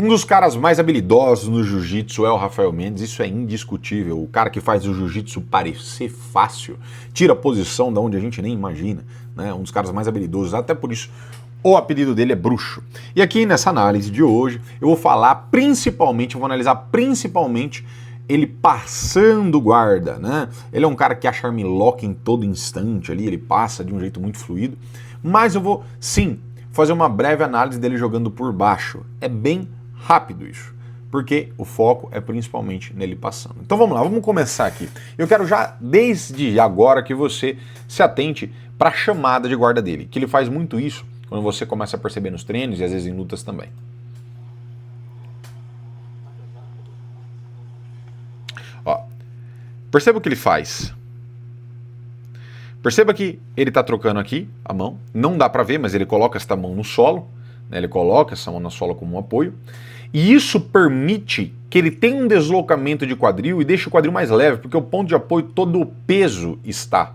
Um dos caras mais habilidosos no jiu-jitsu é o Rafael Mendes, isso é indiscutível. O cara que faz o jiu-jitsu parecer fácil, tira a posição da onde a gente nem imagina, né? Um dos caras mais habilidosos, até por isso o apelido dele é bruxo. E aqui nessa análise de hoje eu vou falar principalmente, eu vou analisar principalmente ele passando guarda, né? Ele é um cara que acha armlock em todo instante ali, ele passa de um jeito muito fluido, mas eu vou, sim, fazer uma breve análise dele jogando por baixo. É bem rápido isso, porque o foco é principalmente nele passando. Então vamos lá, vamos começar aqui. Eu quero já, desde agora, que você se atente para a chamada de guarda dele, que ele faz muito isso quando você começa a perceber nos treinos e às vezes em lutas também. Ó, perceba o que ele faz. Perceba que ele está trocando aqui a mão, não dá para ver, mas ele coloca esta mão no solo, né? Ele coloca essa mão no solo como um apoio, e isso permite que ele tenha um deslocamento de quadril e deixe o quadril mais leve, porque o ponto de apoio, todo o peso está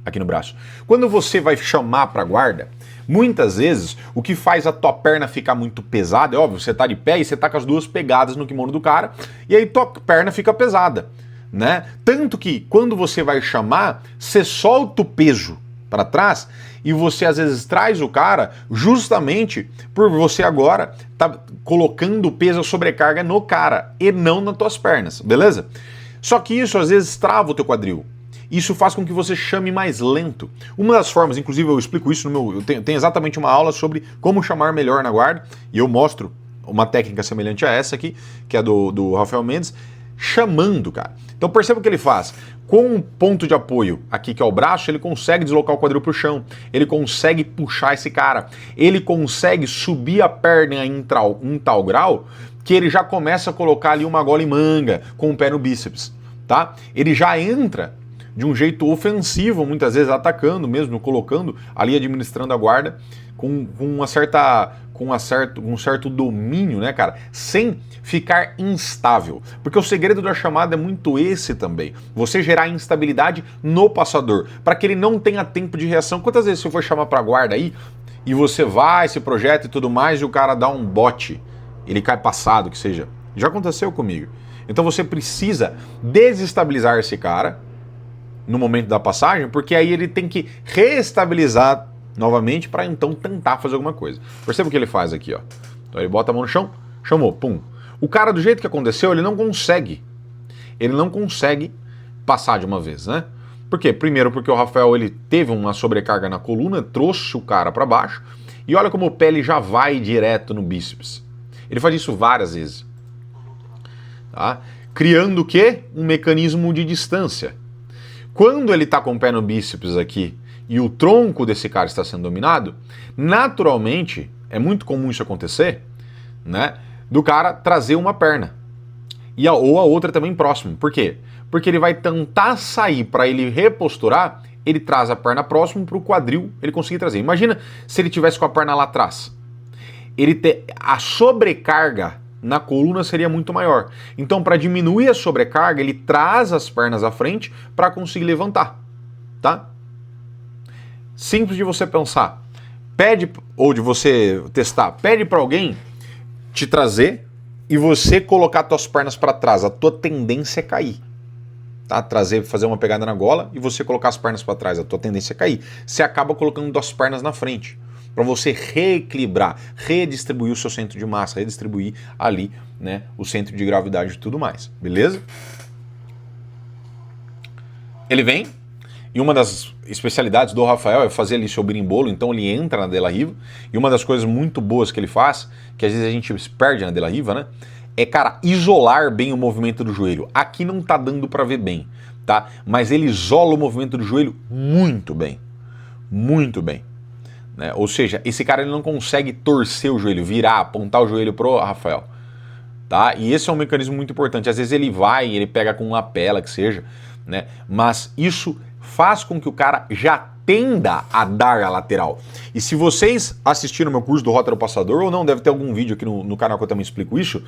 aqui no braço. Quando você vai chamar para guarda, muitas vezes o que faz a tua perna ficar muito pesada, é óbvio, você está de pé e você está com as duas pegadas no kimono do cara, e aí tua perna fica pesada, né? Tanto que quando você vai chamar, você solta o peso para trás e você às vezes traz o cara justamente por você agora tá colocando o peso, a sobrecarga no cara e não nas tuas pernas, beleza? Só que isso às vezes trava o teu quadril. Isso faz com que você chame mais lento. Uma das formas, inclusive eu explico isso no meu... Eu tenho exatamente uma aula sobre como chamar melhor na guarda, e eu mostro uma técnica semelhante a essa aqui, que é do Rafael Mendes, chamando, cara. Então perceba o que ele faz. Com um ponto de apoio aqui, que é o braço, ele consegue deslocar o quadril pro chão, ele consegue puxar esse cara, ele consegue subir a perna em tal grau que ele já começa a colocar ali uma gola em manga com o pé no bíceps, tá? Ele já entra de um jeito ofensivo, muitas vezes atacando mesmo, colocando ali, administrando a guarda com um certo domínio, né, cara? Sem ficar instável. Porque o segredo da chamada é muito esse também. Você gerar instabilidade no passador, para que ele não tenha tempo de reação. Quantas vezes você for chamar pra guarda aí, e você vai, se projeta e tudo mais, e o cara dá um bote, ele cai passado, que seja. Já aconteceu comigo. Então você precisa desestabilizar esse cara no momento da passagem, porque aí ele tem que reestabilizar novamente para então tentar fazer alguma coisa. Perceba o que ele faz aqui, ó. Então ele bota a mão no chão, chamou, pum. O cara, do jeito que aconteceu, ele não consegue passar de uma vez, né? Por quê? Primeiro porque o Rafael, ele teve uma sobrecarga na coluna, trouxe o cara para baixo, e olha como o pé ele já vai direto no bíceps. Ele faz isso várias vezes, tá? Criando o quê? Um mecanismo de distância. Quando ele está com o pé no bíceps aqui e o tronco desse cara está sendo dominado, naturalmente, é muito comum isso acontecer, né? Do cara trazer uma perna ou a outra também próximo. Por quê? Porque ele vai tentar sair para ele reposturar, ele traz a perna próximo para o quadril ele conseguir trazer. Imagina se ele tivesse com a perna lá atrás. A sobrecarga na coluna seria muito maior. Então, para diminuir a sobrecarga, ele traz as pernas à frente para conseguir levantar, tá? Simples de você pensar. Ou de você testar. Pede para alguém te trazer e você colocar suas pernas para trás. A tua tendência é cair, tá? Fazer uma pegada na gola e você colocar as pernas para trás. A tua tendência é cair. Você acaba colocando as pernas na frente, para você reequilibrar, redistribuir o seu centro de massa, redistribuir ali, né, o centro de gravidade e tudo mais, beleza? Ele vem, e uma das especialidades do Rafael é fazer ali seu berimbolo, então ele entra na De La Riva, e uma das coisas muito boas que ele faz, que às vezes a gente perde na De La Riva, né, é, cara, isolar bem o movimento do joelho. Aqui não tá dando para ver bem, tá? Mas ele isola o movimento do joelho muito bem, muito bem. Né? Ou seja, esse cara ele não consegue torcer o joelho, virar, apontar o joelho pro Rafael, tá? E esse é um mecanismo muito importante. Às vezes ele pega com uma lapela, que seja, né? Mas isso faz com que o cara já tenda a dar a lateral. E se vocês assistiram meu curso do Rota do Passador, ou não, deve ter algum vídeo aqui no canal que eu também explico isso,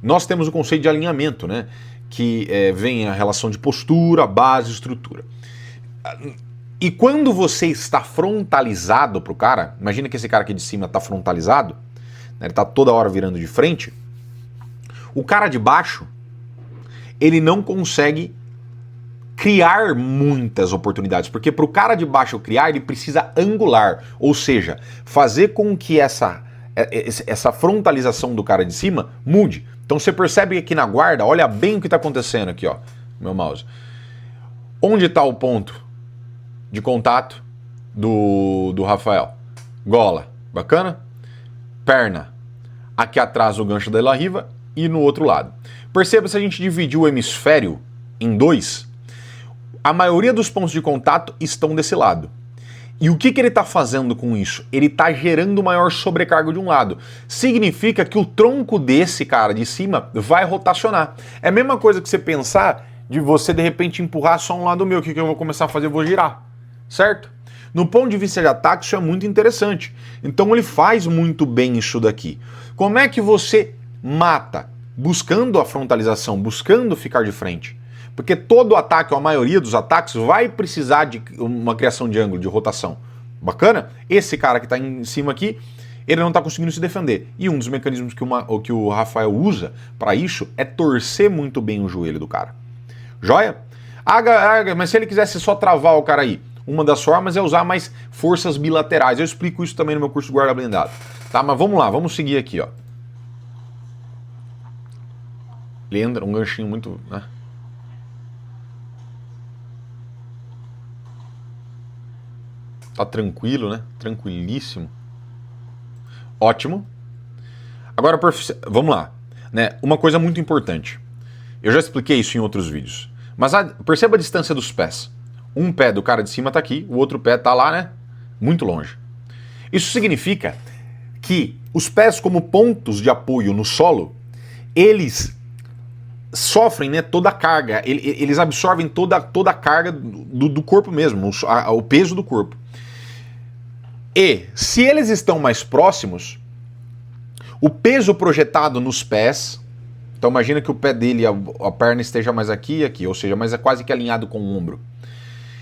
nós temos o conceito de alinhamento, né? Que vem a relação de postura, base e estrutura. E quando você está frontalizado pro cara, imagina que esse cara aqui de cima está frontalizado, né, ele está toda hora virando de frente, O cara de baixo, ele não consegue criar muitas oportunidades, porque para o cara de baixo criar, ele precisa angular, ou seja, fazer com que essa frontalização do cara de cima mude. Então você percebe que aqui na guarda, olha bem o que está acontecendo aqui, ó, meu mouse. Onde está o ponto de contato do Rafael? Gola, bacana? Perna, aqui atrás o gancho da La Riva e no outro lado. Perceba, se a gente dividir o hemisfério em dois, a maioria dos pontos de contato estão desse lado. E o que ele está fazendo com isso? Ele está gerando maior sobrecarga de um lado. Significa que o tronco desse cara de cima vai rotacionar. É a mesma coisa que você pensar de você de repente empurrar só um lado meu. O que eu vou começar a fazer? Eu vou girar, certo? No ponto de vista de ataque, isso é muito interessante. Então ele faz muito bem isso daqui. Como é que você mata? Buscando a frontalização, buscando ficar de frente. Porque todo ataque, ou a maioria dos ataques, vai precisar de uma criação de ângulo, de rotação. Bacana? Esse cara que está em cima aqui, ele não está conseguindo se defender. E um dos mecanismos que o Rafael usa para isso é torcer muito bem o joelho do cara. Joia? Mas se ele quisesse só travar o cara aí, uma das formas é usar mais forças bilaterais. Eu explico isso também no meu curso de guarda blindado. Tá? Mas vamos lá, vamos seguir aqui, ó. Ele entra um ganchinho muito... né? Tá tranquilo, né? Tranquilíssimo. Ótimo. Agora, vamos lá. Né? Uma coisa muito importante. Eu já expliquei isso em outros vídeos. Mas perceba a distância dos pés. Um pé do cara de cima tá aqui, o outro pé tá lá, né? Muito longe. Isso significa que os pés, como pontos de apoio no solo, eles sofrem, né, toda a carga. Eles absorvem toda a carga do corpo mesmo, o peso do corpo. E, se eles estão mais próximos, o peso projetado nos pés, então imagina que o pé dele, a perna esteja mais aqui e aqui, ou seja, mais quase que alinhado com o ombro.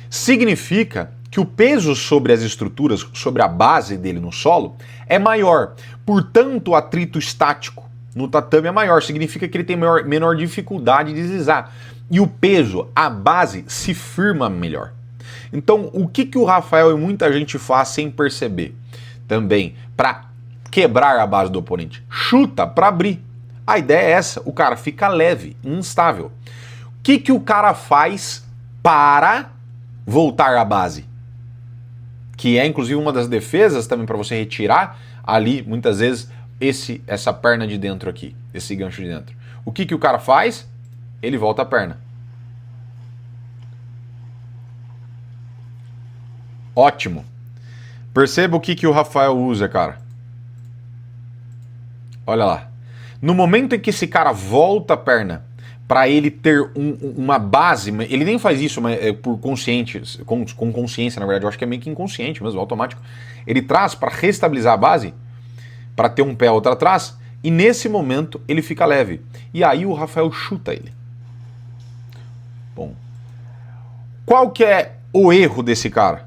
Significa que o peso sobre as estruturas, sobre a base dele no solo, é maior. Portanto, o atrito estático no tatame é maior. Significa que ele tem menor dificuldade de deslizar. E o peso, a base, se firma melhor. Então, o que o Rafael e muita gente faz sem perceber? Também, para quebrar a base do oponente. Chuta para abrir. A ideia é essa. O cara fica leve, instável. O que o cara faz para voltar à base? Que é, inclusive, uma das defesas também para você retirar ali, muitas vezes, essa perna de dentro aqui. Esse gancho de dentro. O que o cara faz? Ele volta a perna. Ótimo. Perceba o que o Rafael usa, cara. Olha lá. No momento em que esse cara volta a perna para ele ter uma base, ele nem faz isso mas por consciente, com consciência, na verdade, eu acho que é meio que inconsciente mesmo, automático. Ele traz para restabilizar a base, para ter um pé outro atrás, e nesse momento ele fica leve. E aí o Rafael chuta ele. Bom. Qual que é o erro desse cara?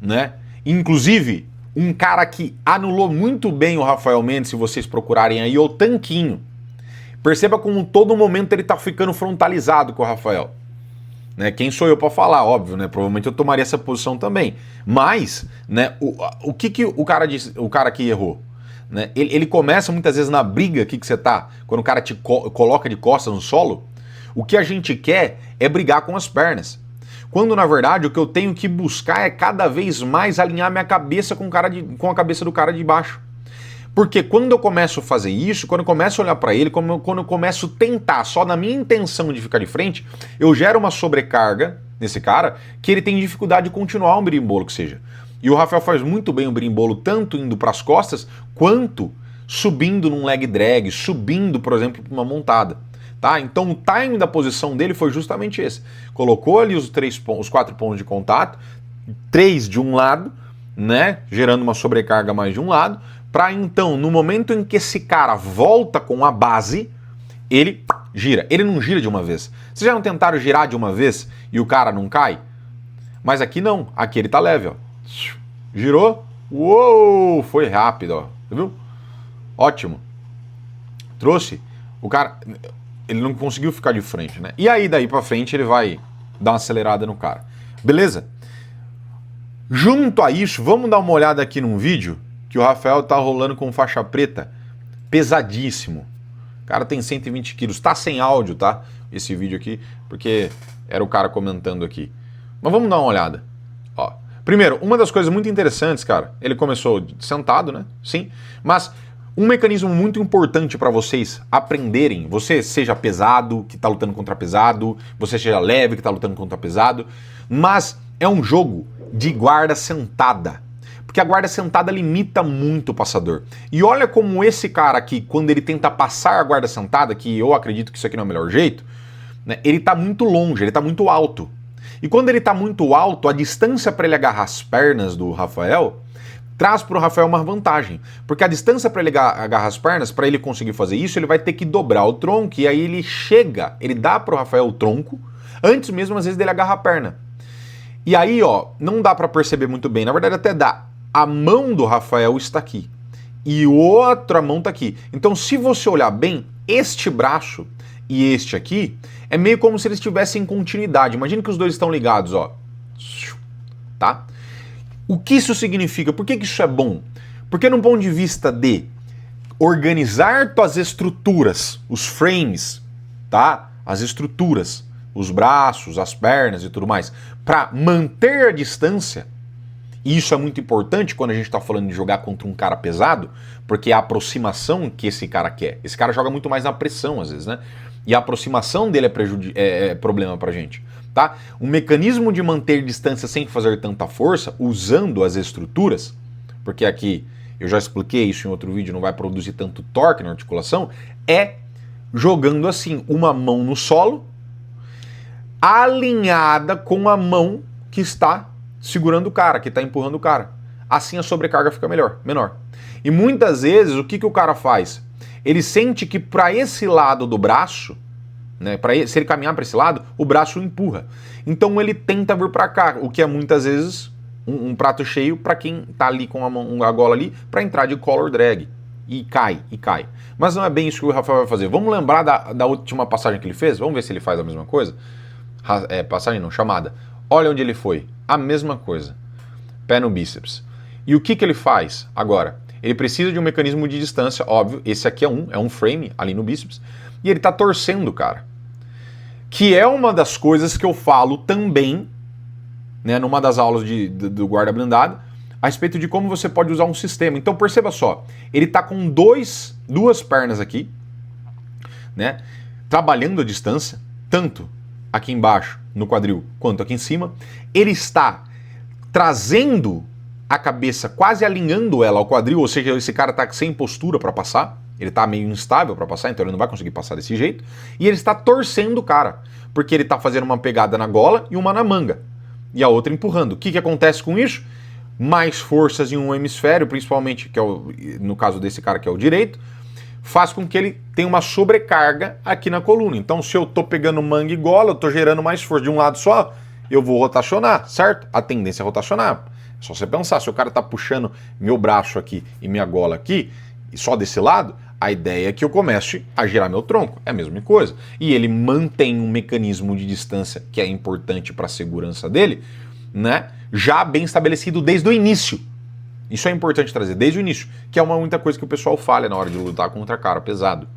Né? Inclusive, um cara que anulou muito bem o Rafael Mendes, se vocês procurarem aí, é o Tanquinho. Perceba como todo momento ele tá ficando frontalizado com o Rafael. Né? Quem sou eu para falar? Óbvio, né? Provavelmente eu tomaria essa posição também. Mas, né, o que o cara disse, o cara que errou? Né? Ele começa muitas vezes na briga aqui que você tá, quando o cara te coloca de costas no solo, o que a gente quer é brigar com as pernas. Quando, na verdade, o que eu tenho que buscar é cada vez mais alinhar minha cabeça com a cabeça do cara de baixo. Porque quando eu começo a fazer isso, quando eu começo a olhar para ele, quando eu começo a tentar só na minha intenção de ficar de frente, eu gero uma sobrecarga nesse cara que ele tem dificuldade de continuar um berimbolo que seja. E o Rafael faz muito bem o berimbolo, tanto indo para as costas, quanto subindo num leg drag, subindo, por exemplo, para uma montada. Tá? Então o timing da posição dele foi justamente esse. Colocou ali os 4 pontos de contato, 3 de um lado, né, gerando uma sobrecarga mais de um lado, para então, no momento em que esse cara volta com a base, ele gira. Ele não gira de uma vez. Vocês já não tentaram girar de uma vez e o cara não cai? Mas aqui não. Aqui ele tá leve, ó. Girou. Uou! Foi rápido, ó. Viu? Ótimo. Trouxe O cara, ele não conseguiu ficar de frente, né? E aí, daí pra frente, ele vai dar uma acelerada no cara. Beleza? Junto a isso, vamos dar uma olhada aqui num vídeo que o Rafael tá rolando com faixa preta, pesadíssimo. O cara tem 120 quilos, tá sem áudio, tá? Esse vídeo aqui, porque era o cara comentando aqui. Mas vamos dar uma olhada. Ó. Primeiro, uma das coisas muito interessantes, cara, ele começou sentado, né? Sim, mas um mecanismo muito importante para vocês aprenderem, você seja pesado, que tá lutando contra pesado, você seja leve, que tá lutando contra pesado, mas é um jogo de guarda sentada. Porque a guarda sentada limita muito o passador. E olha como esse cara aqui, quando ele tenta passar a guarda sentada, que eu acredito que isso aqui não é o melhor jeito, né, ele tá muito longe, ele tá muito alto. E quando ele tá muito alto, a distância para ele agarrar as pernas do Rafael traz para o Rafael uma vantagem. Porque a distância para ele agarrar as pernas, para ele conseguir fazer isso, ele vai ter que dobrar o tronco e aí ele chega, ele dá para o Rafael o tronco, antes mesmo às vezes dele agarrar a perna. E aí, ó, não dá para perceber muito bem, na verdade até dá. A mão do Rafael está aqui e outra mão está aqui. Então, se você olhar bem, este braço e este aqui é meio como se eles estivessem em continuidade. Imagina que os dois estão ligados, ó. Tá? O que isso significa? Por que isso é bom? Porque num ponto de vista de organizar tuas estruturas, os frames, tá? As estruturas, os braços, as pernas e tudo mais, para manter a distância. E isso é muito importante quando a gente está falando de jogar contra um cara pesado, porque é a aproximação que esse cara quer. Esse cara joga muito mais na pressão, às vezes, né? E a aproximação dele é problema pra gente, tá? Um mecanismo de manter distância sem fazer tanta força, usando as estruturas, porque aqui eu já expliquei isso em outro vídeo, não vai produzir tanto torque na articulação, é jogando assim, uma mão no solo, alinhada com a mão que está segurando o cara, que está empurrando o cara. Assim a sobrecarga fica menor. E muitas vezes, o que o cara faz? Ele sente que para esse lado do braço, né, se ele caminhar para esse lado, o braço o empurra. Então ele tenta vir para cá, o que é muitas vezes um prato cheio para quem tá ali com a gola ali, para entrar de collar drag. E cai. Mas não é bem isso que o Rafael vai fazer. Vamos lembrar da última passagem que ele fez? Vamos ver se ele faz a mesma coisa? Passagem não, chamada. Olha onde ele foi. A mesma coisa. Pé no bíceps. E o que ele faz agora? Ele precisa de um mecanismo de distância, óbvio. Esse aqui é um frame ali no bíceps. E ele tá torcendo, cara. Que é uma das coisas que eu falo também, né, numa das aulas do guarda blindado, a respeito de como você pode usar um sistema. Então perceba só, ele tá com duas pernas aqui, né, trabalhando a distância, tanto aqui embaixo no quadril quanto aqui em cima. Ele está trazendo a cabeça, quase alinhando ela ao quadril, ou seja, esse cara tá sem postura para passar, ele tá meio instável para passar, então ele não vai conseguir passar desse jeito, e ele está torcendo o cara, porque ele tá fazendo uma pegada na gola e uma na manga, e a outra empurrando. O que acontece com isso? Mais forças em um hemisfério, principalmente, que é no caso desse cara que é o direito, faz com que ele tenha uma sobrecarga aqui na coluna. Então, se eu tô pegando manga e gola, eu tô gerando mais força de um lado só, eu vou rotacionar, certo? A tendência é rotacionar. É só você pensar, se o cara tá puxando meu braço aqui e minha gola aqui, e só desse lado, a ideia é que eu comece a girar meu tronco. É a mesma coisa. E ele mantém um mecanismo de distância que é importante para a segurança dele, né? Já bem estabelecido desde o início. Isso é importante trazer desde o início, que é muita coisa que o pessoal falha na hora de lutar contra cara pesado.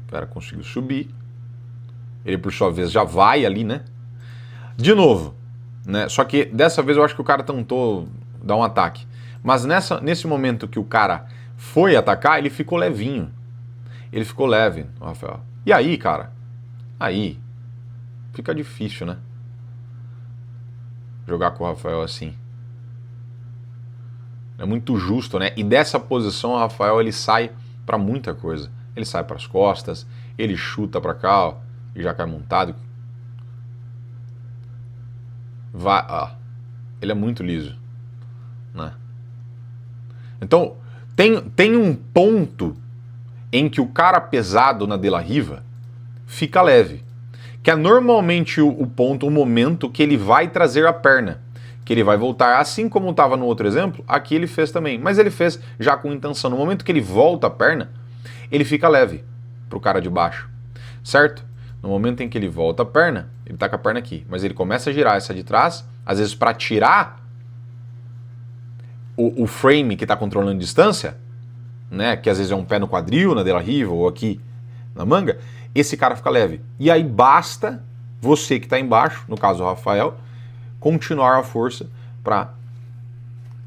O cara conseguiu subir. Ele, por sua vez, já vai ali, né? De novo, né? Só que dessa vez eu acho que o cara tentou dar um ataque. Mas nesse momento que o cara foi atacar, ele ficou levinho. Ele ficou leve, Rafael. E aí, cara? Aí fica difícil, né? Jogar com o Rafael assim. É muito justo, né? E dessa posição o Rafael ele sai para muita coisa. Ele sai para as costas, ele chuta para cá, ó, e já cai montado. Vai, ó. Ele é muito liso, né? Então, tem um ponto em que o cara pesado na De La Riva fica leve, que é normalmente o momento que ele vai trazer a perna, que ele vai voltar, assim como estava no outro exemplo, aqui ele fez também, mas ele fez já com intenção. No momento que ele volta a perna, ele fica leve para o cara de baixo, certo? No momento em que ele volta a perna, ele está com a perna aqui, mas ele começa a girar essa de trás, às vezes para tirar o frame que está controlando distância, né, que às vezes é um pé no quadril, na de la riva ou aqui na manga, esse cara fica leve. E aí basta você que está embaixo, no caso o Rafael, continuar a força para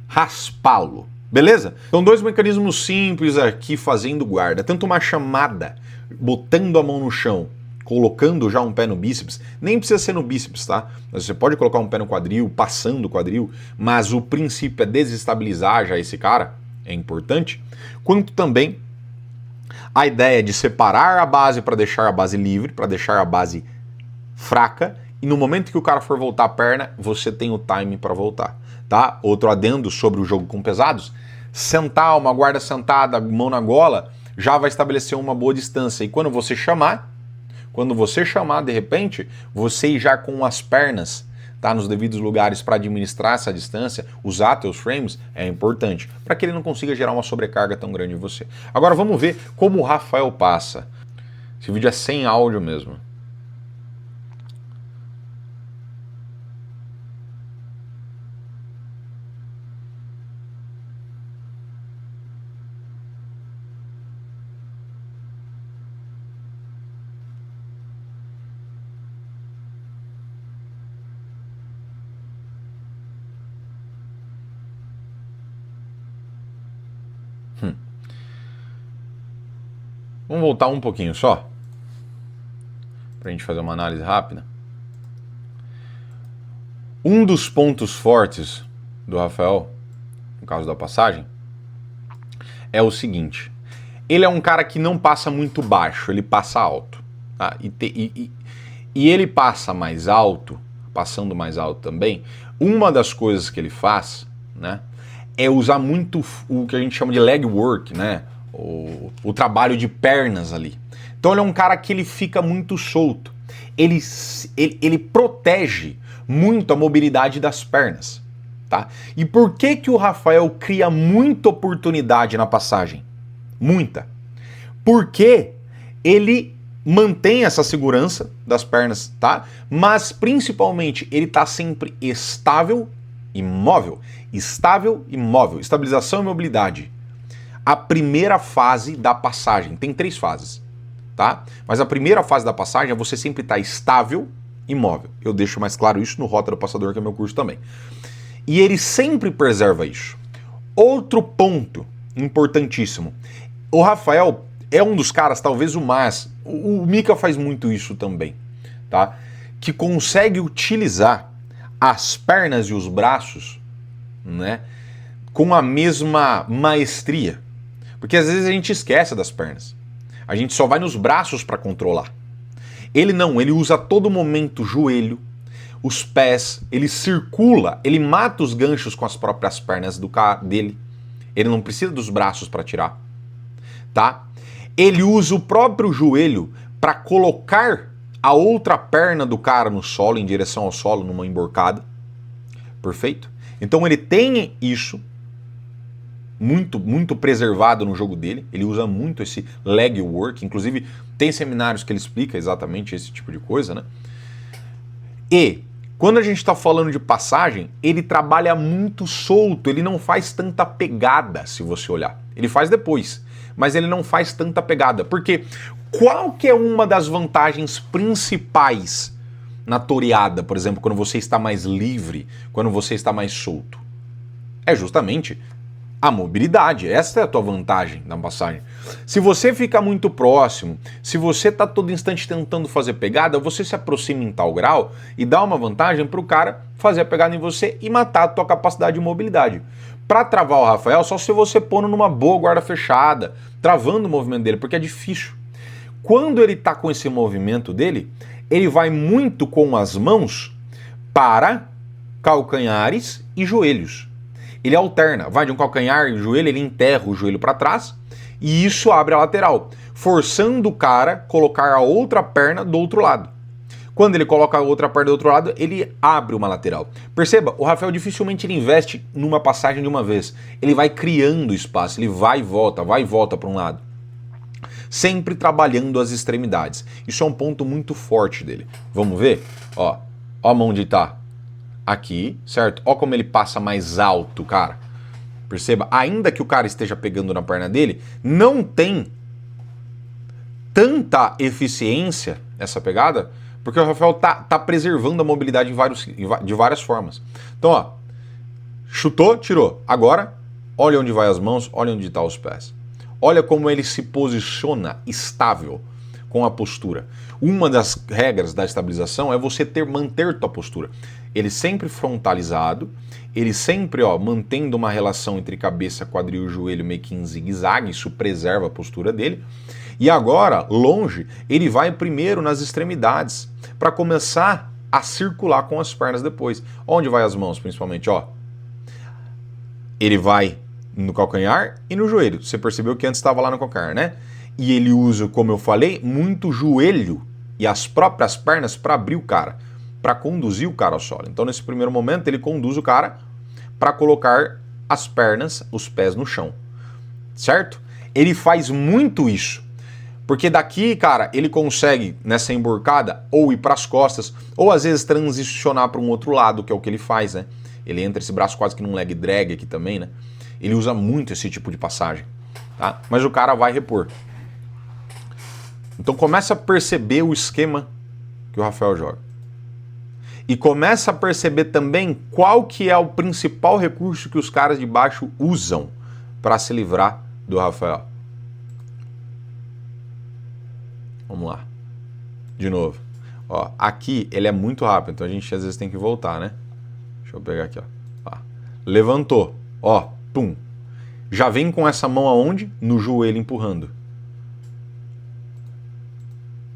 raspá-lo. Beleza? Então, dois mecanismos simples aqui fazendo guarda. Tanto uma chamada, botando a mão no chão, colocando já um pé no bíceps. Nem precisa ser no bíceps, tá? Você pode colocar um pé no quadril, passando o quadril, mas o princípio é desestabilizar já esse cara, é importante. Quanto também a ideia de separar a base para deixar a base livre, para deixar a base fraca, e no momento que o cara for voltar a perna, você tem o time para voltar, tá? Outro adendo sobre o jogo com pesados, sentar, uma guarda sentada, mão na gola, já vai estabelecer uma boa distância, e quando você chamar, de repente, você já com as pernas, tá, nos devidos lugares para administrar essa distância, usar teus frames, é importante, para que ele não consiga gerar uma sobrecarga tão grande em você. Agora vamos ver como o Rafael passa. Esse vídeo é sem áudio mesmo. Vamos voltar um pouquinho só, para a gente fazer uma análise rápida. Um dos pontos fortes do Rafael, no caso da passagem, é o seguinte: ele é um cara que não passa muito baixo, ele passa alto. Tá? E ele passa mais alto, passando mais alto também, uma das coisas que ele faz, né, é usar muito o que a gente chama de leg work, né? O trabalho de pernas ali. Então ele é um cara que ele fica muito solto. Ele protege muito a mobilidade das pernas. Tá? E por que o Rafael cria muita oportunidade na passagem? Muita. Porque ele mantém essa segurança das pernas, tá? Mas principalmente ele está sempre estável e móvel. Estável e móvel. Estabilização e mobilidade. A primeira fase da passagem. Tem 3 fases, tá? Mas a primeira fase da passagem é você sempre estar estável e móvel. Eu deixo mais claro isso no Rota do Passador, que é meu curso também. E ele sempre preserva isso. Outro ponto importantíssimo. O Rafael é um dos caras, talvez o mais... O Mika faz muito isso também, tá? Que consegue utilizar as pernas e os braços, né, com a mesma maestria. Porque às vezes a gente esquece das pernas. A gente só vai nos braços para controlar. Ele não, ele usa a todo momento o joelho, os pés, ele circula, ele mata os ganchos com as próprias pernas dele. Ele não precisa dos braços para tirar, tá? Ele usa o próprio joelho para colocar a outra perna do cara no solo, em direção ao solo, numa emborcada. Perfeito? Então ele tem isso muito preservado no jogo dele. Ele usa muito esse leg work. Inclusive, tem seminários que ele explica exatamente esse tipo de coisa, né? E quando a gente está falando de passagem, ele trabalha muito solto. Ele não faz tanta pegada, se você olhar. Ele faz depois, mas ele não faz tanta pegada. Porque qual que é uma das vantagens principais na toreada, por exemplo, quando você está mais livre, quando você está mais solto? É justamente a mobilidade. Essa é a tua vantagem na passagem. Se você fica muito próximo, se você está todo instante tentando fazer pegada, você se aproxima em tal grau e dá uma vantagem para o cara fazer a pegada em você e matar a tua capacidade de mobilidade. Para travar o Rafael, só se você pôr numa boa guarda fechada, travando o movimento dele, porque é difícil. Quando ele está com esse movimento dele, ele vai muito com as mãos para calcanhares e joelhos. Ele alterna, vai de um calcanhar e joelho, ele enterra o joelho para trás e isso abre a lateral, forçando o cara a colocar a outra perna do outro lado. Quando ele coloca a outra perna do outro lado, ele abre uma lateral. Perceba, o Rafael dificilmente ele investe numa passagem de uma vez. Ele vai criando espaço, ele vai e volta para um lado. Sempre trabalhando as extremidades. Isso é um ponto muito forte dele. Vamos ver? Ó a mão de tá aqui, certo? Ó como ele passa mais alto, cara. Perceba, ainda que o cara esteja pegando na perna dele, não tem tanta eficiência essa pegada, porque o Rafael tá preservando a mobilidade de várias formas. Então, ó, chutou, tirou. Agora, olha onde vai as mãos, olha onde estão os pés. Olha como ele se posiciona estável com a postura. Uma das regras da estabilização é você manter tua postura. Ele sempre frontalizado, ele sempre mantendo uma relação entre cabeça, quadril e joelho meio que em zigue-zague, isso preserva a postura dele. E agora, longe, ele vai primeiro nas extremidades, para começar a circular com as pernas depois. Onde vai as mãos, principalmente? Ó, ele vai no calcanhar e no joelho. Você percebeu que antes estava lá no calcanhar, né? E ele usa, como eu falei, muito o joelho e as próprias pernas para abrir o cara, para conduzir o cara ao solo. Então, nesse primeiro momento, ele conduz o cara para colocar as pernas, os pés no chão, certo? Ele faz muito isso, porque daqui, cara, ele consegue, nessa emborcada, ou ir para as costas, ou às vezes transicionar para um outro lado, que é o que ele faz, né? Ele entra esse braço quase que num leg drag aqui também, né? Ele usa muito esse tipo de passagem, tá? Mas o cara vai repor. Então começa a perceber o esquema que o Rafael joga. E começa a perceber também qual que é o principal recurso que os caras de baixo usam para se livrar do Rafael. Vamos lá. De novo. Ó, aqui ele é muito rápido, então a gente às vezes tem que voltar, né? Deixa eu pegar aqui, ó. Levantou. Ó, pum. Já vem com essa mão aonde? No joelho empurrando.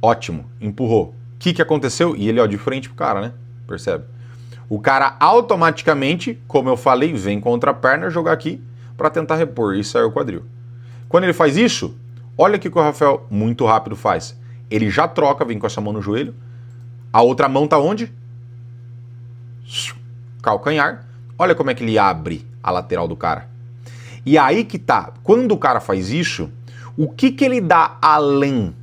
Ótimo, empurrou. O que aconteceu? E ele, de frente pro cara, né? Percebe? O cara automaticamente, como eu falei, vem contra a perna, jogar aqui para tentar repor e sair o quadril. Quando ele faz isso, olha o que o Rafael muito rápido faz. Ele já troca, vem com essa mão no joelho. A outra mão tá onde? Calcanhar. Olha como é que ele abre a lateral do cara. E aí que tá. Quando o cara faz isso, o que ele dá além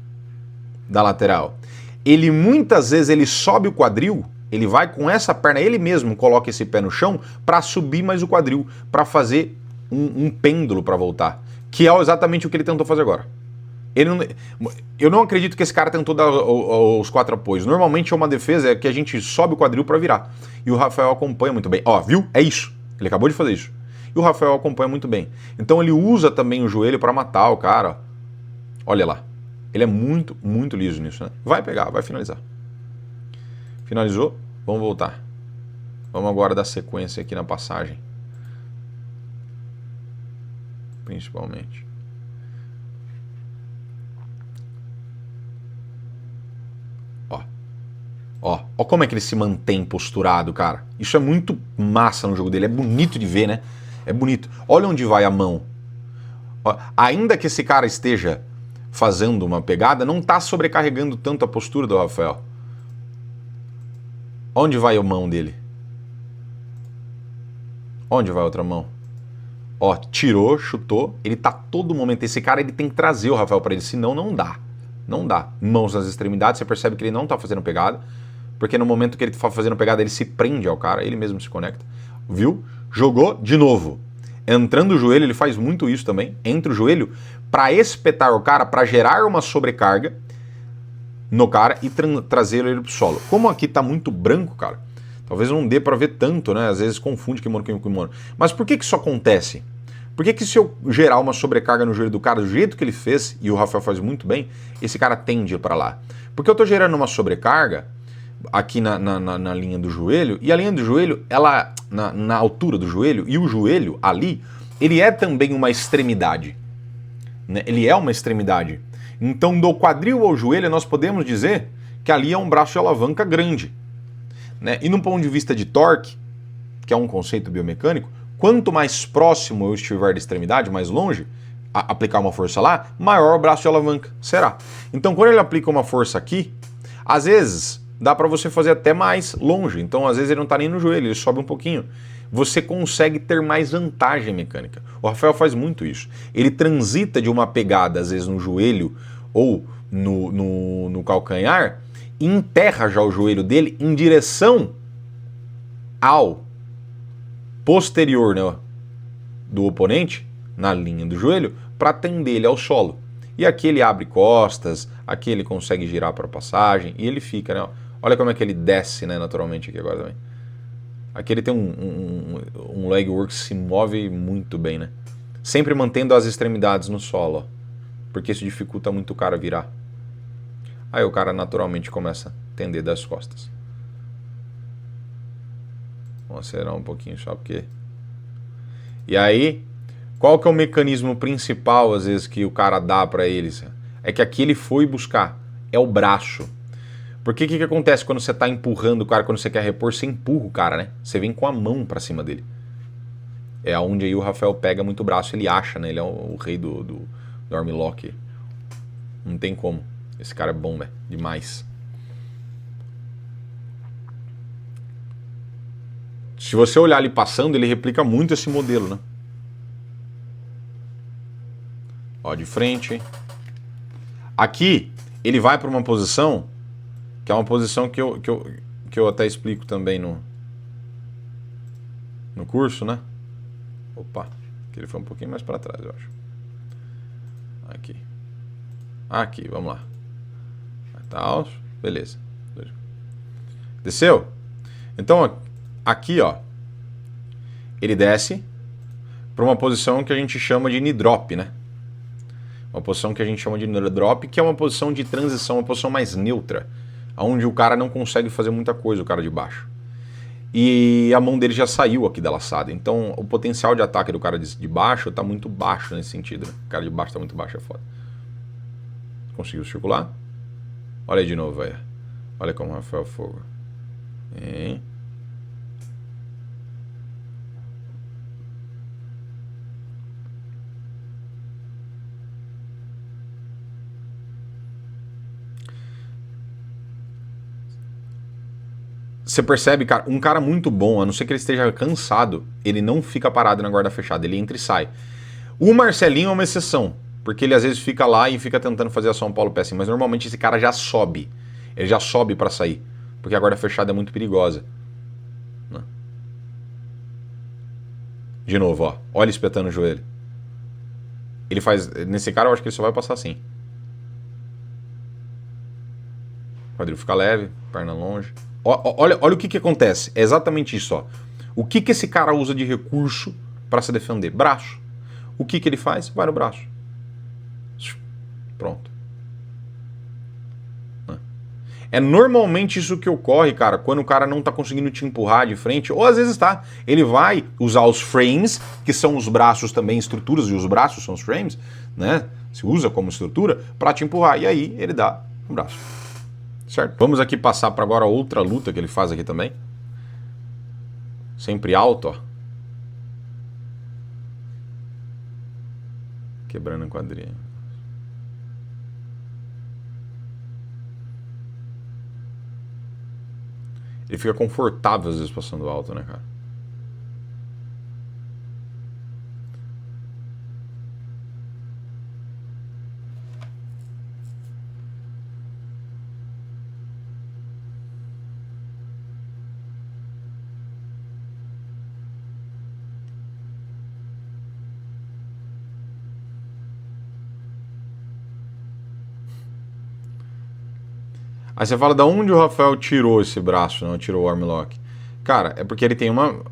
da lateral? Ele muitas vezes ele sobe o quadril, ele vai com essa perna, ele mesmo coloca esse pé no chão para subir mais o quadril, para fazer um pêndulo para voltar, que é exatamente o que ele tentou fazer agora. Eu não acredito que esse cara tentou dar os 4 apoios. Normalmente é uma defesa que a gente sobe o quadril para virar. E o Rafael acompanha muito bem. Ó, viu? É isso. Ele acabou de fazer isso. E o Rafael acompanha muito bem. Então ele usa também o joelho para matar o cara. Olha lá. Ele é muito, muito liso nisso, né? Vai pegar, vai finalizar. Finalizou? Vamos voltar. Vamos agora dar sequência aqui na passagem. Principalmente. Ó como é que ele se mantém posturado, cara. Isso é muito massa no jogo dele. É bonito de ver, né? É bonito. Olha onde vai a mão. Ó, ainda que esse cara esteja fazendo uma pegada, não está sobrecarregando tanto a postura do Rafael. Onde vai a mão dele? Onde vai a outra mão? Ó, tirou, chutou. Ele tá todo momento. Esse cara ele tem que trazer o Rafael para ele, senão não dá. Não dá. Mãos nas extremidades, você percebe que ele não tá fazendo pegada, porque no momento que ele tá fazendo pegada, ele se prende ao cara, ele mesmo se conecta. Viu? Jogou de novo. Entrando o joelho, ele faz muito isso também. Entra o joelho para espetar o cara, para gerar uma sobrecarga no cara e trazer ele pro solo. Como aqui tá muito branco, cara, talvez não dê para ver tanto, né? Às vezes confunde kimono com kimono. Mas por que isso acontece? Por que se eu gerar uma sobrecarga no joelho do cara do jeito que ele fez, e o Rafael faz muito bem, esse cara tende para lá? Porque eu tô gerando uma sobrecarga aqui na linha do joelho, e a linha do joelho, ela na altura do joelho, e o joelho ali, ele é também uma extremidade, né? Ele é uma extremidade. Então, do quadril ao joelho, nós podemos dizer que ali é um braço de alavanca grande, né? E no ponto de vista de torque, que é um conceito biomecânico, quanto mais próximo eu estiver da extremidade, mais longe, aplicar uma força lá, maior o braço de alavanca será. Então, quando ele aplica uma força aqui, às vezes dá para você fazer até mais longe. Então, às vezes, ele não está nem no joelho, ele sobe um pouquinho. Você consegue ter mais vantagem mecânica. O Rafael faz muito isso. Ele transita de uma pegada, às vezes, no joelho ou no calcanhar, e enterra já o joelho dele em direção ao posterior, né, do oponente, na linha do joelho, para atender ele ao solo. E aqui ele abre costas, aqui ele consegue girar para passagem, e ele fica, né? Olha como é que ele desce, né, naturalmente aqui agora também. Aqui ele tem um leg work que se move muito bem, né? Sempre mantendo as extremidades no solo, ó, porque isso dificulta muito o cara virar. Aí o cara naturalmente começa a tender das costas. Vamos acelerar um pouquinho só porque... E aí, qual que é o mecanismo principal, às vezes, que o cara dá pra eles? É que aqui ele foi buscar, é o braço. Porque o que acontece quando você tá empurrando o cara, quando você quer repor, você empurra o cara, né? Você vem com a mão pra cima dele. É onde aí o Rafael pega muito o braço, ele acha, né? Ele é o rei do armlock. Não tem como. Esse cara é bom, né? Demais. Se você olhar ele passando, ele replica muito esse modelo, né? Ó, de frente. Aqui, ele vai para uma posição, que é uma posição que eu até explico também no curso, né? Opa, que ele foi um pouquinho mais para trás, eu acho. Aqui. Aqui, vamos lá. Tá, beleza. Desceu? Então, aqui, ó, ele desce para uma posição que a gente chama de knee drop, né? Uma posição que a gente chama de knee drop, que é uma posição de transição, uma posição mais neutra, onde o cara não consegue fazer muita coisa, o cara de baixo. E a mão dele já saiu aqui da laçada, então o potencial de ataque do cara de baixo tá muito baixo nesse sentido, né? O cara de baixo tá muito baixo, é foda. Conseguiu circular? Olha aí de novo, velho. Olha como o Rafael Fogo. Você percebe, cara, um cara muito bom, a não ser que ele esteja cansado, ele não fica parado na guarda fechada, ele entra e sai. O Marcelinho é uma exceção, porque ele às vezes fica lá e fica tentando fazer a São Paulo pé assim, mas normalmente esse cara já sobe. Ele já sobe pra sair, porque a guarda fechada é muito perigosa. De novo, ó. Olha ele espetando o joelho. Ele faz... Nesse cara eu acho que ele só vai passar assim. O quadril fica leve, perna longe. Olha o que acontece. É exatamente isso, ó. O que esse cara usa de recurso para se defender? Braço. O que ele faz? Vai no braço. Pronto. É normalmente isso que ocorre, cara, quando o cara não tá conseguindo te empurrar de frente, ou às vezes tá. Ele vai usar os frames, que são os braços também, estruturas, e os braços são os frames, né? Se usa como estrutura, para te empurrar. E aí ele dá um braço. Certo? Vamos aqui passar para agora outra luta que ele faz aqui também. Sempre alto, ó. Quebrando a quadrilha. Ele fica confortável às vezes passando alto, né, cara? Aí você fala, da onde o Rafael tirou esse braço, né? Tirou o armlock? Cara, é porque ele tem uma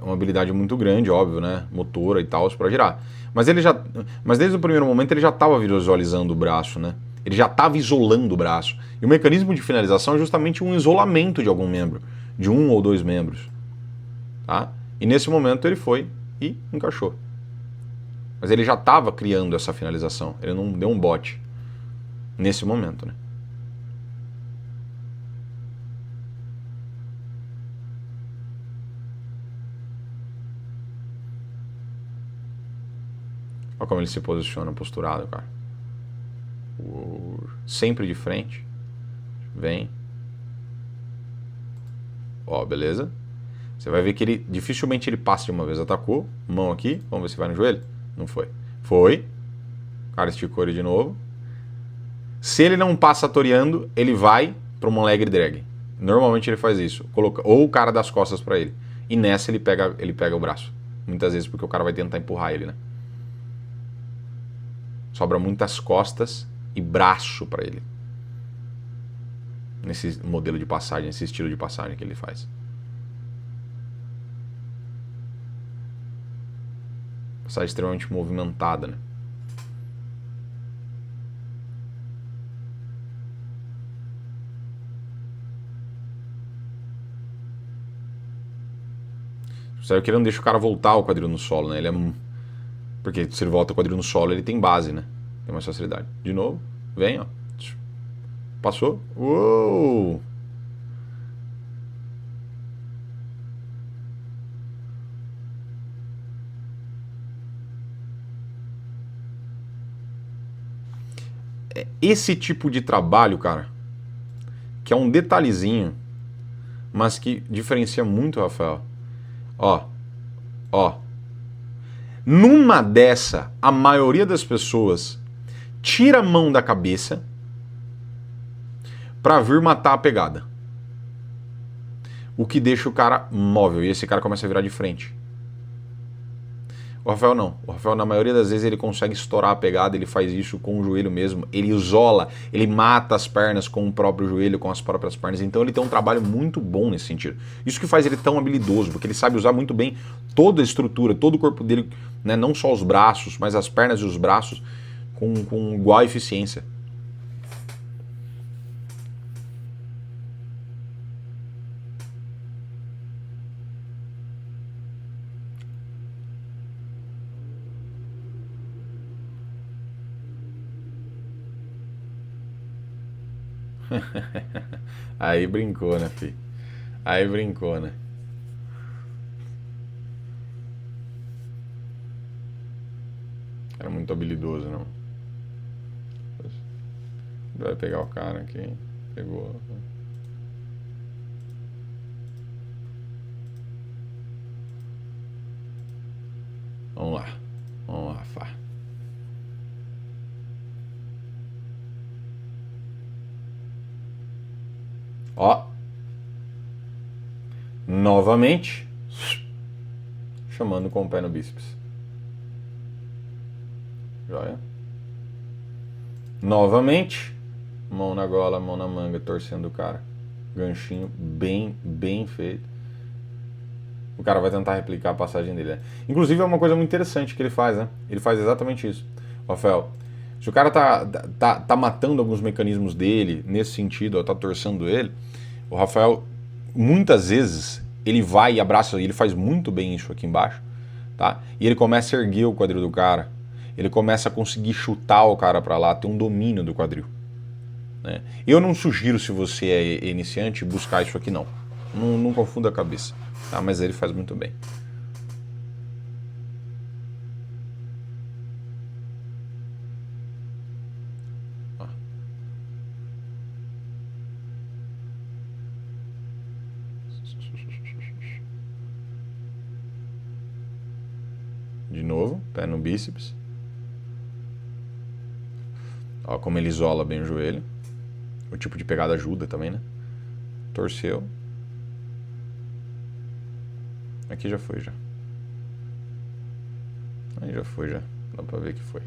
habilidade muito grande, óbvio, né? Motora e tal, para girar. Mas desde o primeiro momento ele já estava visualizando o braço, né? Ele já estava isolando o braço. E o mecanismo de finalização é justamente um isolamento de algum membro, de um ou dois membros, tá? E nesse momento ele foi e encaixou. Mas ele já estava criando essa finalização. Ele não deu um bote nesse momento, né? Olha como ele se posiciona posturado, cara. Sempre de frente. Vem. Ó, beleza? Você vai ver que ele dificilmente ele passa de uma vez. Atacou, mão aqui, vamos ver se vai no joelho. Não foi. Foi. O cara esticou ele de novo. Se ele não passa toreando, ele vai para uma leg drag. Normalmente ele faz isso. Ou o cara dá as costas para ele. E nessa ele pega o braço. Muitas vezes porque o cara vai tentar empurrar ele, né? Sobra muitas costas e braço para ele. Nesse modelo de passagem, nesse estilo de passagem que ele faz. Passagem extremamente movimentada, né? Sério que ele não deixa o cara voltar o quadril no solo, né? Ele é... Porque se ele volta o quadril no solo, ele tem base, né? Tem mais facilidade. De novo, vem, ó. Passou. Uou! Esse tipo de trabalho, cara, que é um detalhezinho, mas que diferencia muito o Rafael. Ó, ó. Numa dessa, a maioria das pessoas tira a mão da cabeça pra vir matar a pegada. O que deixa o cara móvel. E esse cara começa a virar de frente. O Rafael não. O Rafael, na maioria das vezes, ele consegue estourar a pegada, ele faz isso com o joelho mesmo. Ele isola, ele mata as pernas com o próprio joelho, com as próprias pernas. Então ele tem um trabalho muito bom nesse sentido. Isso que faz ele tão habilidoso, porque ele sabe usar muito bem toda a estrutura, todo o corpo dele, né? Não só os braços, mas as pernas e os braços com igual eficiência. Aí brincou, né, filho? Aí brincou, né? Era muito habilidoso, não. Vai pegar o cara aqui. Pegou. Vamos lá. Vamos lá, Fá. Ó. Novamente. Chamando com o pé no bíceps. Joia. Novamente. Mão na gola, mão na manga, torcendo o cara. Ganchinho bem feito. O cara vai tentar replicar a passagem dele, né? Inclusive é uma coisa muito interessante que ele faz, né? Ele faz exatamente isso. Rafael, se o cara tá matando alguns mecanismos dele, nesse sentido, ó, tá torcendo ele, o Rafael, muitas vezes, ele vai e abraça, e ele faz muito bem isso aqui embaixo, tá? E ele começa a erguer o quadril do cara, ele começa a conseguir chutar o cara pra lá, ter um domínio do quadril. Né? Eu não sugiro, se você é iniciante, buscar isso aqui não. Não confunda a cabeça. Tá? Mas ele faz muito bem. Ó. De novo, pé no bíceps. Ó, como ele isola bem o joelho. O tipo de pegada ajuda também, né? Torceu. Aqui já foi, já. Aí já foi, já. Dá pra ver que foi.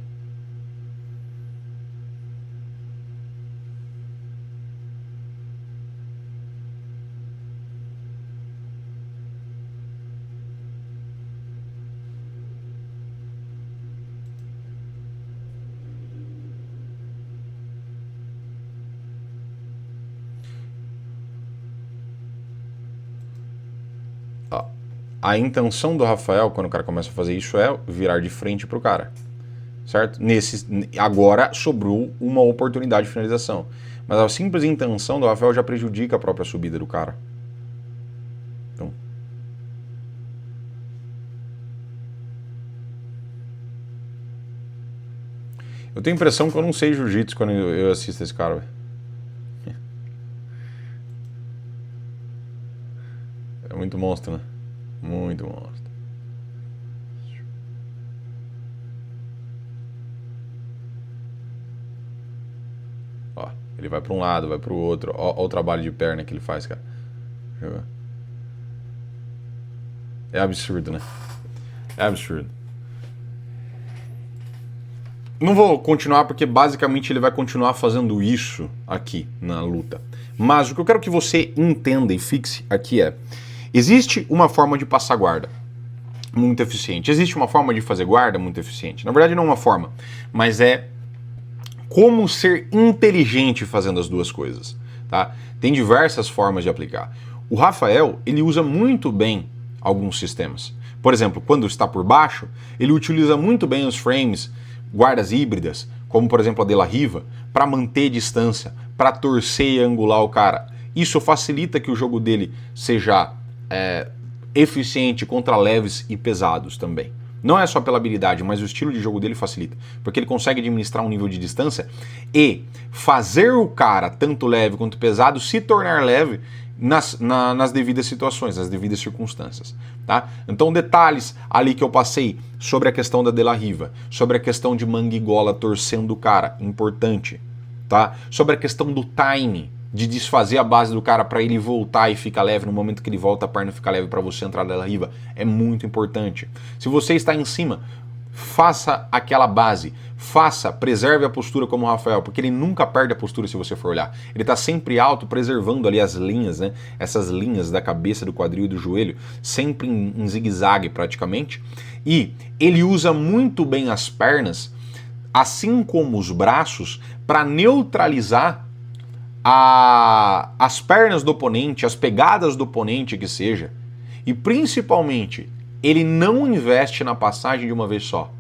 A intenção do Rafael, quando o cara começa a fazer isso, é virar de frente pro cara. Certo? Agora sobrou uma oportunidade de finalização. Mas a simples intenção do Rafael já prejudica a própria subida do cara. Então. Eu tenho a impressão que eu não sei jiu-jitsu quando eu assisto esse cara. Muito monstro, né? Muito monstro. Ó, ele vai para um lado, vai para o outro. Ó o trabalho de perna que ele faz, cara. É absurdo, né? É absurdo. Não vou continuar porque basicamente ele vai continuar fazendo isso aqui na luta. Mas o que eu quero que você entenda e fixe aqui é: existe uma forma de passar guarda muito eficiente. Existe uma forma de fazer guarda muito eficiente. Na verdade não é uma forma, mas é como ser inteligente fazendo as duas coisas, tá? Tem diversas formas de aplicar. O Rafael, ele usa muito bem alguns sistemas. Por exemplo, quando está por baixo, ele utiliza muito bem os frames, guardas híbridas, como por exemplo a De La Riva, para manter distância, para torcer e angular o cara. Isso facilita que o jogo dele seja eficiente contra leves e pesados também. Não é só pela habilidade, mas o estilo de jogo dele facilita, porque ele consegue administrar um nível de distância e fazer o cara, tanto leve quanto pesado, se tornar leve nas devidas situações, nas devidas circunstâncias, tá? Então detalhes ali que eu passei sobre a questão da De La Riva, sobre a questão de manguigola torcendo o cara, importante, tá? Sobre a questão do time, de desfazer a base do cara para ele voltar e ficar leve, no momento que ele volta a perna fica leve para você entrar na De La Riva, é muito importante. Se você está em cima, faça aquela base, preserve a postura como o Rafael, porque ele nunca perde a postura se você for olhar. Ele está sempre alto, preservando ali as linhas, né? Essas linhas da cabeça, do quadril e do joelho, sempre em zigue-zague praticamente. E ele usa muito bem as pernas, assim como os braços, para neutralizar as pernas do oponente, as pegadas do oponente que seja. E principalmente, ele não investe na passagem de uma vez só.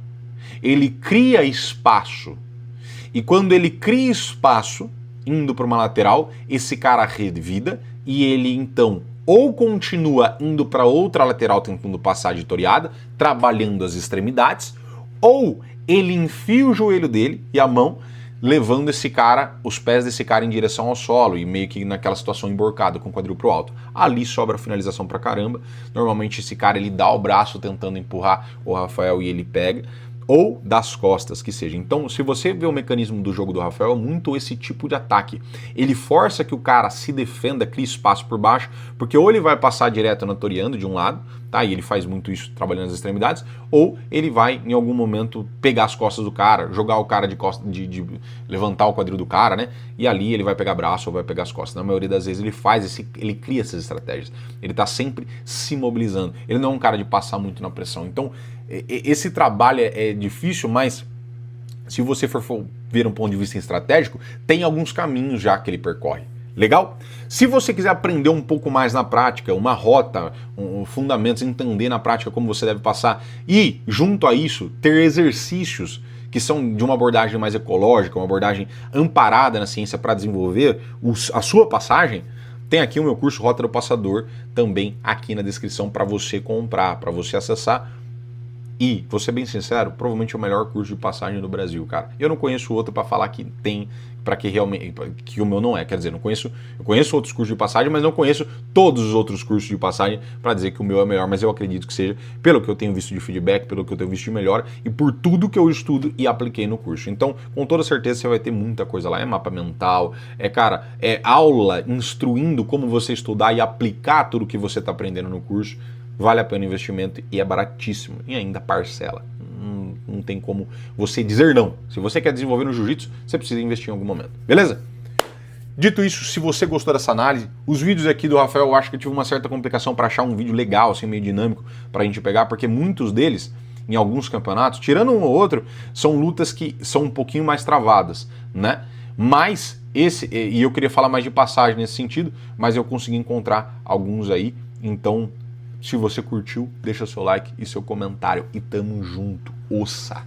Ele cria espaço. E quando ele cria espaço, indo para uma lateral, esse cara revida e ele então ou continua indo para outra lateral tentando passar de toreada, trabalhando as extremidades, ou ele enfia o joelho dele e a mão, levando esse cara, os pés desse cara em direção ao solo e meio que naquela situação emborcado com o quadril pro alto. Ali sobra finalização pra caramba. Normalmente esse cara ele dá o braço tentando empurrar o Rafael e ele pega, ou das costas, que seja. Então, se você vê o mecanismo do jogo do Rafael, é muito esse tipo de ataque. Ele força que o cara se defenda, crie espaço por baixo, porque ou ele vai passar direto na toreando de um lado, tá? E ele faz muito isso trabalhando as extremidades, ou ele vai, em algum momento, pegar as costas do cara, jogar o cara de costas, de levantar o quadril do cara, né? E ali ele vai pegar braço ou vai pegar as costas. Na maioria das vezes ele cria essas estratégias. Ele tá sempre se mobilizando. Ele não é um cara de passar muito na pressão. Então, esse trabalho é difícil, mas se você for ver um ponto de vista estratégico, tem alguns caminhos já que ele percorre. Legal? Se você quiser aprender um pouco mais na prática, uma rota, fundamentos, entender na prática como você deve passar e, junto a isso, ter exercícios que são de uma abordagem mais ecológica, uma abordagem amparada na ciência para desenvolver a sua passagem, tem aqui o meu curso Rota do Passador também aqui na descrição para você comprar, para você acessar. E, vou ser bem sincero, provavelmente é o melhor curso de passagem do Brasil, cara. Eu não conheço outro para falar que tem, para que realmente, que o meu não é. Quer dizer, eu conheço outros cursos de passagem, mas não conheço todos os outros cursos de passagem para dizer que o meu é melhor, mas eu acredito que seja, pelo que eu tenho visto de feedback, pelo que eu tenho visto de melhor e por tudo que eu estudo e apliquei no curso. Então, com toda certeza você vai ter muita coisa lá. É mapa mental, é aula instruindo como você estudar e aplicar tudo que você está aprendendo no curso. Vale a pena o investimento e é baratíssimo. E ainda parcela. Não tem como você dizer não. Se você quer desenvolver no jiu-jitsu, você precisa investir em algum momento. Beleza? Dito isso, se você gostou dessa análise, os vídeos aqui do Rafael, eu acho que eu tive uma certa complicação para achar um vídeo legal, assim, meio dinâmico, para a gente pegar, porque muitos deles, em alguns campeonatos, tirando um ou outro, são lutas que são um pouquinho mais travadas, né? Mas e eu queria falar mais de passagem nesse sentido, mas eu consegui encontrar alguns aí, então... Se você curtiu, deixa seu like e seu comentário. E tamo junto. Ossa!